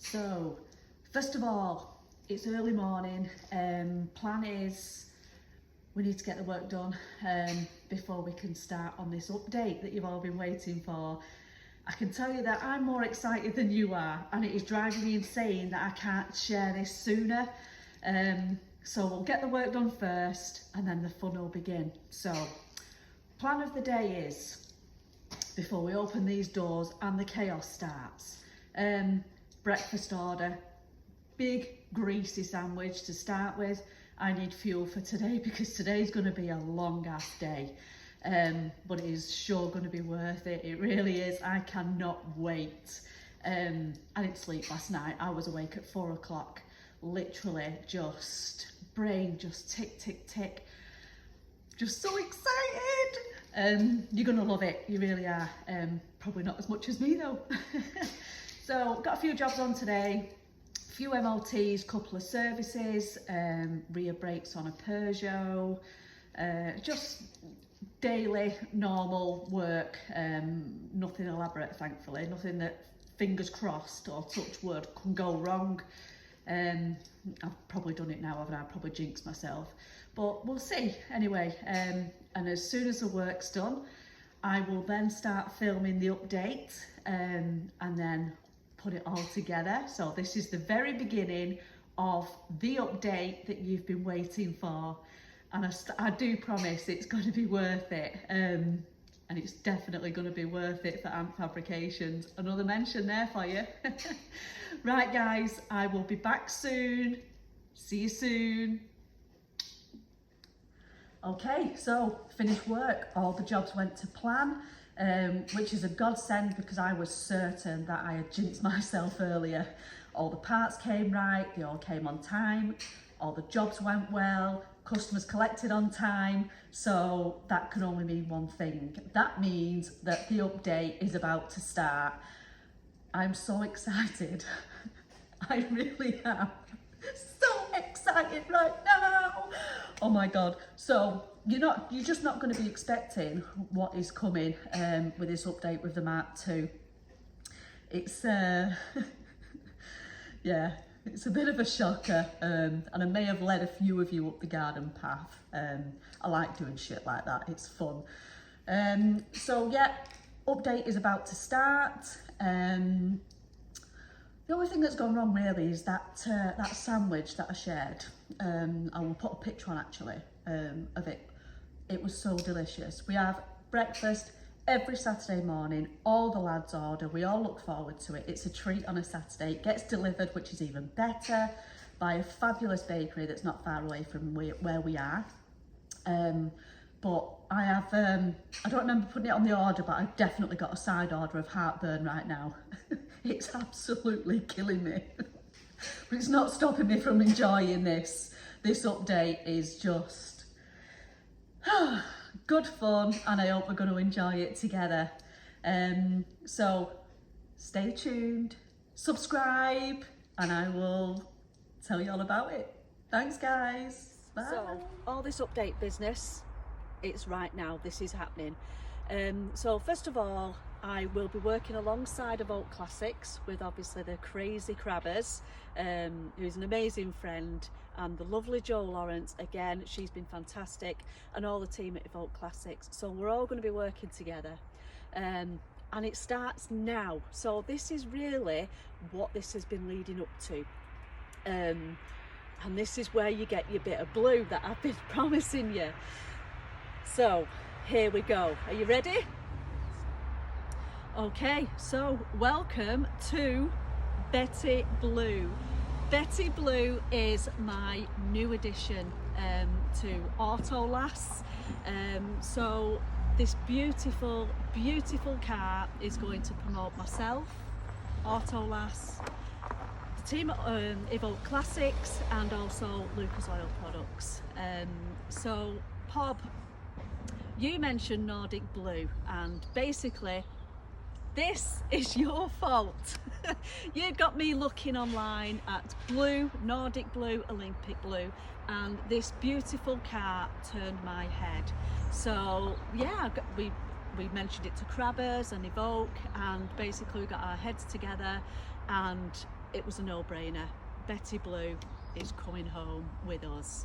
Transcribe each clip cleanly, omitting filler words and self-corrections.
So, first of all, it's early morning. Plan is we need to get the work done before we can start on this update that you've all been waiting for. I can tell you that I'm more excited than you are, and it is driving me insane that I can't share this sooner. So we'll get the work done first and then the fun will begin. So, plan of the day is, before we open these doors and the chaos starts, breakfast order, big greasy sandwich to start with. I need fuel for today because today's going to be a long ass day, but it is sure going to be worth it. It really is. I cannot wait. I didn't sleep last night. I was awake at 4 o'clock, literally just brain just tick tick tick, just so excited. You're gonna love it, you really are. Probably not as much as me though. So got a few jobs on today, a few MOTs, couple of services, rear brakes on a Peugeot, just daily normal work, nothing elaborate thankfully, nothing that, fingers crossed or touch wood, can go wrong. I've probably done it now, haven't I? I've probably jinxed myself, but we'll see anyway. And as soon as the work's done, I will then start filming the update and then put it all together. So this is the very beginning of the update that you've been waiting for, and I do promise it's going to be worth it. And it's definitely going to be worth it for Amp Fabrications. Another mention there for you. Right guys, I will be back soon. See you soon. Okay, so finished work. All the jobs went to plan, which is a godsend because I was certain that I had jinxed myself earlier. All the parts came right, they all came on time, all the jobs went well, customers collected on time, so that can only mean one thing. That means that the update is about to start. I'm so excited. I really am. So excited right now. Oh my God. So you're just not going to be expecting what is coming with this update with the Mark 2. It's yeah, it's a bit of a shocker, and I may have led a few of you up the garden path. I like doing shit like that, it's fun. So yeah, update is about to start. The only thing that's gone wrong really is that sandwich that I shared. I will put a picture on actually of it. It was so delicious. We have breakfast every Saturday morning, all the lads order, we all look forward to it. It's a treat on a Saturday. It gets delivered, which is even better, by a fabulous bakery that's not far away from where we are. But I have, I don't remember putting it on the order, but I've definitely got a side order of heartburn right now. It's absolutely killing me. But it's not stopping me from enjoying this. This update is just good fun, and I hope we're going to enjoy it together. So stay tuned, subscribe, and I will tell you all about it. Thanks guys, bye. So all this update business, it's right now, this is happening. So first of all, I will be working alongside Evoke Classics with obviously the crazy crabbers, who's an amazing friend, and the lovely Jo Lawrence, again, she's been fantastic, and all the team at Evoke Classics. So we're all going to be working together, and it starts now. So this is really what this has been leading up to, and this is where you get your bit of blue that I've been promising you. So here we go. Are you ready? Okay, so welcome to Betty Blue. Betty Blue is my new addition to Auto Lass. So this beautiful, beautiful car is going to promote myself, Auto Lass, the team at Evoke Classics, and also Lucas Oil Products. So Pob, you mentioned Nordic Blue, and basically this is your fault. You got me looking online at blue, Nordic blue, Olympic blue, and this beautiful car turned my head. So yeah, we mentioned it to Crabbers and Evoke, and basically we got our heads together and it was a no-brainer. Betty Blue is coming home with us.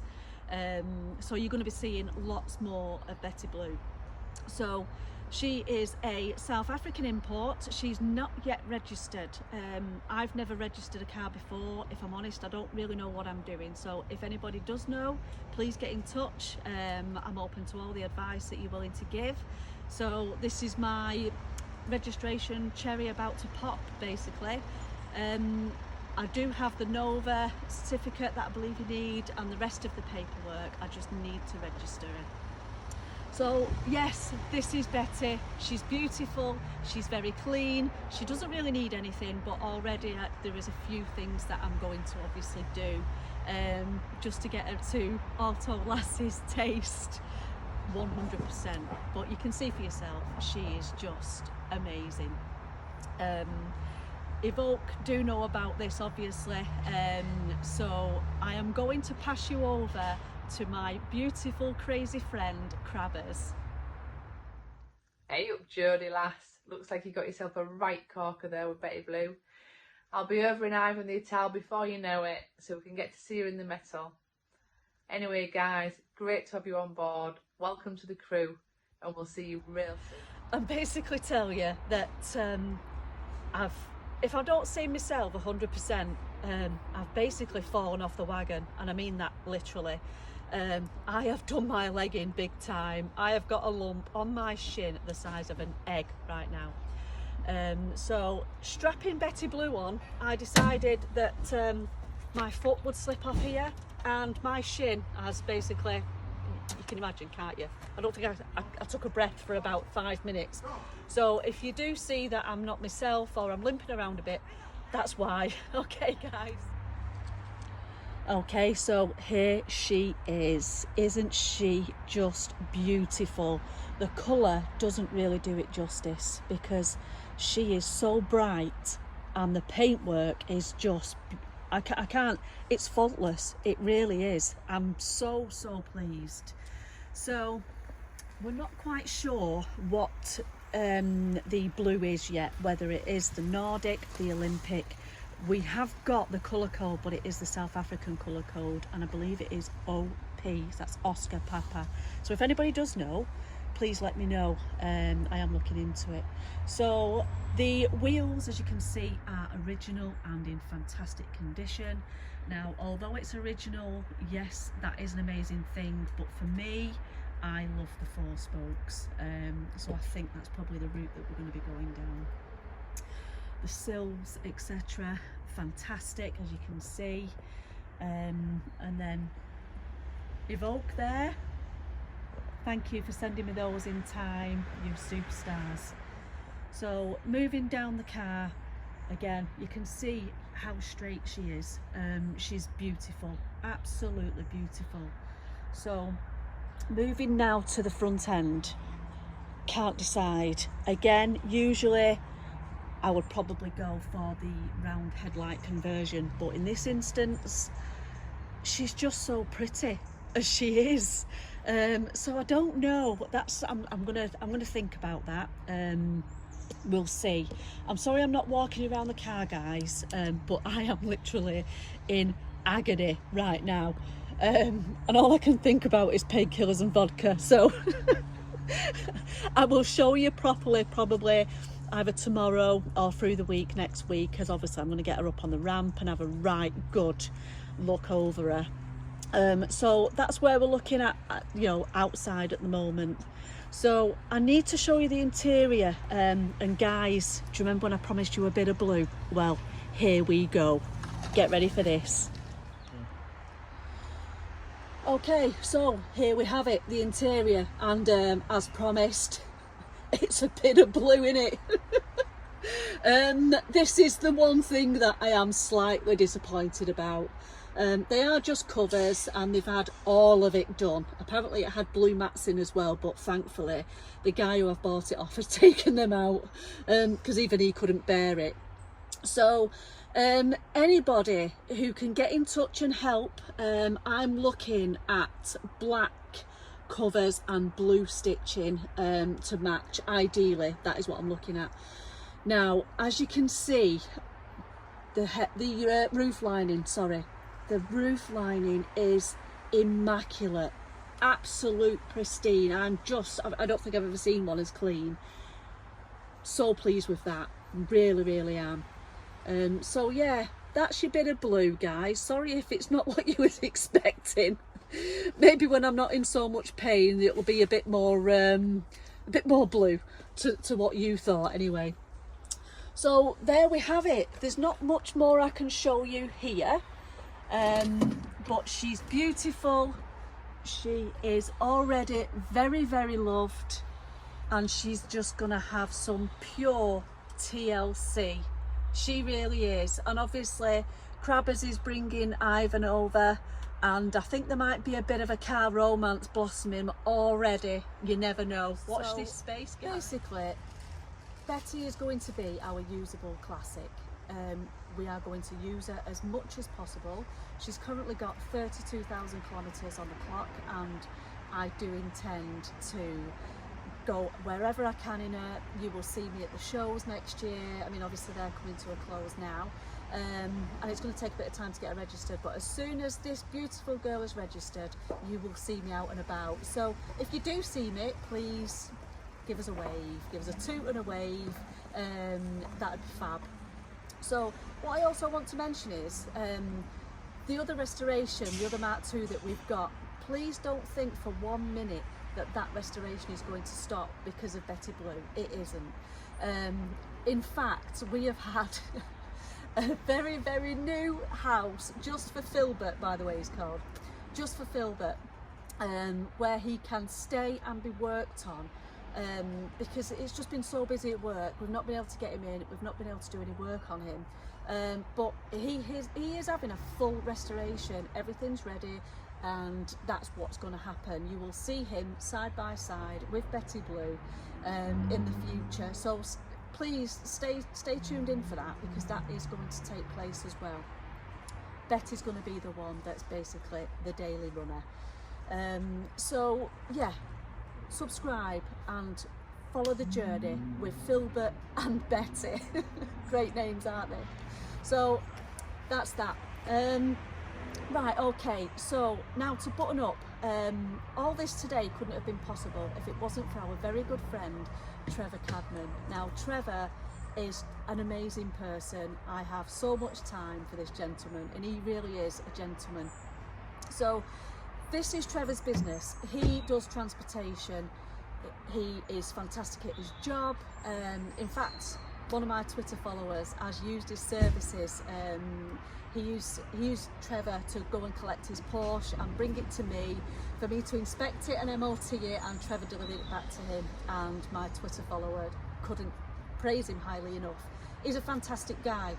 So you're going to be seeing lots more of Betty Blue. So she is a South African import. She's not yet registered. I've never registered a car before. If I'm honest, I don't really know what I'm doing. So if anybody does know, please get in touch. I'm open to all the advice that you're willing to give. So this is my registration cherry about to pop, basically. I do have the Nova certificate that I believe you need, and the rest of the paperwork. I just need to register it. So yes, this is Betty. She's beautiful, she's very clean, she doesn't really need anything, but already there is a few things that I'm going to obviously do just to get her to Auto Lassie's taste 100%. But you can see for yourself, she is just amazing. Evoke do know about this, obviously, so I am going to pass you over to my beautiful crazy friend Crabbers. Hey up Jodie lass, looks like you got yourself a right corker there with Betty Blue. I'll be over in Ivan the Ital before you know it, so we can get to see her in the metal. Anyway guys, great to have you on board, welcome to the crew, and we'll see you real soon. And basically tell you that if I don't see myself 100%, I've basically fallen off the wagon, and I mean that literally. I have done my leg in big time. I have got a lump on my shin the size of an egg right now. So strapping Betty Blue on, I decided that my foot would slip off here, and my shin has basically, you can imagine, can't you? I don't think I took a breath for about 5 minutes. So if you do see that I'm not myself or I'm limping around a bit, that's why. Okay guys. Okay, so here she is. Isn't she just beautiful? The colour doesn't really do it justice because she is so bright, and the paintwork is just, I can't, it's faultless. It really is. I'm so pleased. So we're not quite sure what the blue is yet, whether it is the Nordic, the Olympic. We have got the colour code, but it is the South African colour code, and I believe it is OP, that's Oscar Papa. So if anybody does know, please let me know. I am looking into it. So the wheels, as you can see, are original and in fantastic condition. Now, although it's original, yes, that is an amazing thing, but for me, I love the 4 spokes. So I think that's probably the route that we're going to be going down. The sills, etc., fantastic, as you can see. And then Evoke there, thank you for sending me those in time, you superstars. So moving down the car, again, you can see how straight she is. She's beautiful, absolutely beautiful. So moving now to the front end, can't decide. Again, usually I would probably go for the round headlight conversion, but in this instance, she's just so pretty as she is. So I don't know. That's I'm gonna think about that. We'll see. I'm sorry I'm not walking around the car, guys, but I am literally in agony right now, and all I can think about is painkillers and vodka. So I will show you properly probably either tomorrow or through the week next week, because obviously I'm going to get her up on the ramp and have a right good look over her. So that's where we're looking at, you know, outside at the moment. So I need to show you the interior, and guys, do you remember when I promised you a bit of blue? Well, here we go. Get ready for this. Okay, so here we have it, the interior, and as promised, it's a bit of blue in it. This is the one thing that I am slightly disappointed about. They are just covers, and they've had all of it done. Apparently it had blue mats in as well, but thankfully the guy who I've bought it off has taken them out, because even he couldn't bear it. So anybody who can get in touch and help, I'm looking at black covers and blue stitching to match. Ideally, that is what I'm looking at. Now, as you can see, the roof lining, sorry. The roof lining is immaculate, absolute pristine. I don't think I've ever seen one as clean. So pleased with that, really am. So yeah, that's your bit of blue, guys. Sorry if it's not what you was expecting. Maybe when I'm not in so much pain it'll be a bit more blue to what you thought anyway. So there we have it. There's not much more I can show you here, but she's beautiful. She is already very loved, and she's just gonna have some pure TLC. She really is. And obviously Crabbers is bringing Ivan over, and I think there might be a bit of a car romance blossoming already. You never know. Watch this space, guys. Basically, Betty is going to be our usable classic. We are going to use her as much as possible. She's currently got 32,000 kilometres on the clock, and I do intend to go wherever I can in her. You will see me at the shows next year. I mean, obviously they're coming to a close now, and it's going to take a bit of time to get her registered, but as soon as this beautiful girl is registered, you will see me out and about. So if you do see me, please give us a wave, give us a toot and a wave. That'd be fab. So what I also want to mention is the other restoration, the other Mark II that we've got, please don't think for 1 minute that restoration is going to stop because of Betty Blue. It isn't. In fact, we have had a very new house just for Filbert, by the way he's called, just for Filbert, where he can stay and be worked on, because it's just been so busy at work. We've not been able to get him in, we've not been able to do any work on him, but he is having a full restoration. Everything's ready, and that's what's going to happen. You will see him side by side with Betty Blue in the future. So please stay tuned in for that, because that is going to take place as well. Betty's going to be the one that's basically the daily runner. So yeah, subscribe and follow the journey with Filbert and Betty. Great names, aren't they? So that's that. Right, okay, so now to button up. All this today couldn't have been possible if it wasn't for our very good friend Trevor Cadman. Now Trevor is an amazing person. I have so much time for this gentleman, and he really is a gentleman. So this is Trevor's business. He does transportation. He is fantastic at his job. In fact, one of my Twitter followers has used his services. He used Trevor to go and collect his Porsche and bring it to me, for me to inspect it and MOT it, and Trevor delivered it back to him, and my Twitter follower couldn't praise him highly enough. He's a fantastic guy.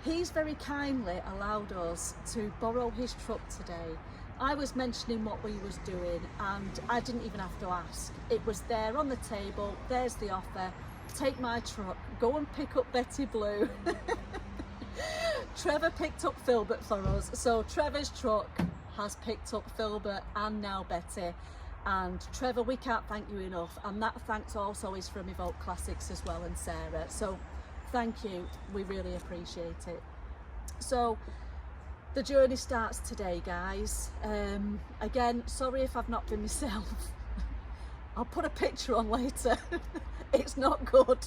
He's very kindly allowed us to borrow his truck today. I was mentioning what we was doing, and I didn't even have to ask. It was there on the table. There's the offer. Take my truck, go and pick up Betty Blue. Trevor picked up Filbert for us, so Trevor's truck has picked up Filbert and now Betty. And Trevor, we can't thank you enough, and that thanks also is from Evoke Classics as well, and Sarah. So thank you, we really appreciate it. So the journey starts today, guys. Again, sorry if I've not been myself. I'll put a picture on later. It's not good.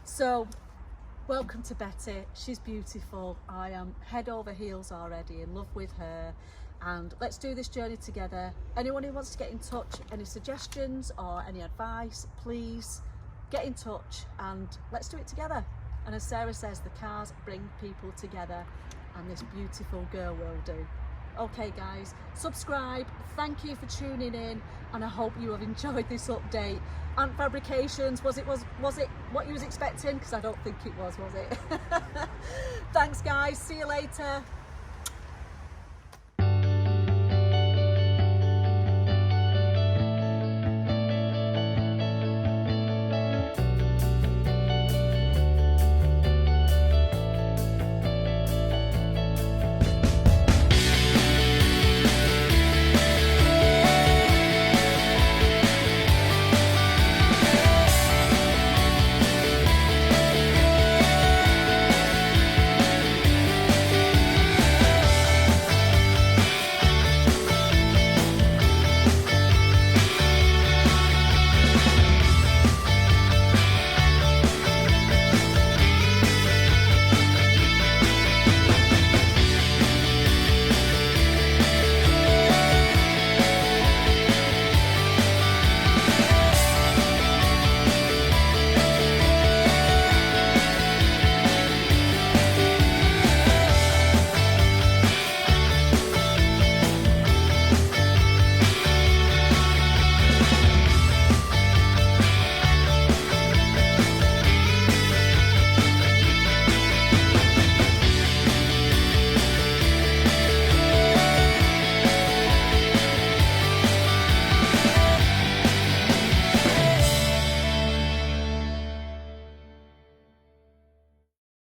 So welcome to Betty. She's beautiful. I am head over heels already in love with her, and let's do this journey together. Anyone who wants to get in touch, any suggestions or any advice, please get in touch and let's do it together. And as Sarah says, the cars bring people together, and this beautiful girl will do. Okay guys, subscribe. Thank you for tuning in, and I hope you have enjoyed this update. Ant Fabrications, was it what you was expecting? Because I don't think it was it? Thanks guys, see you later.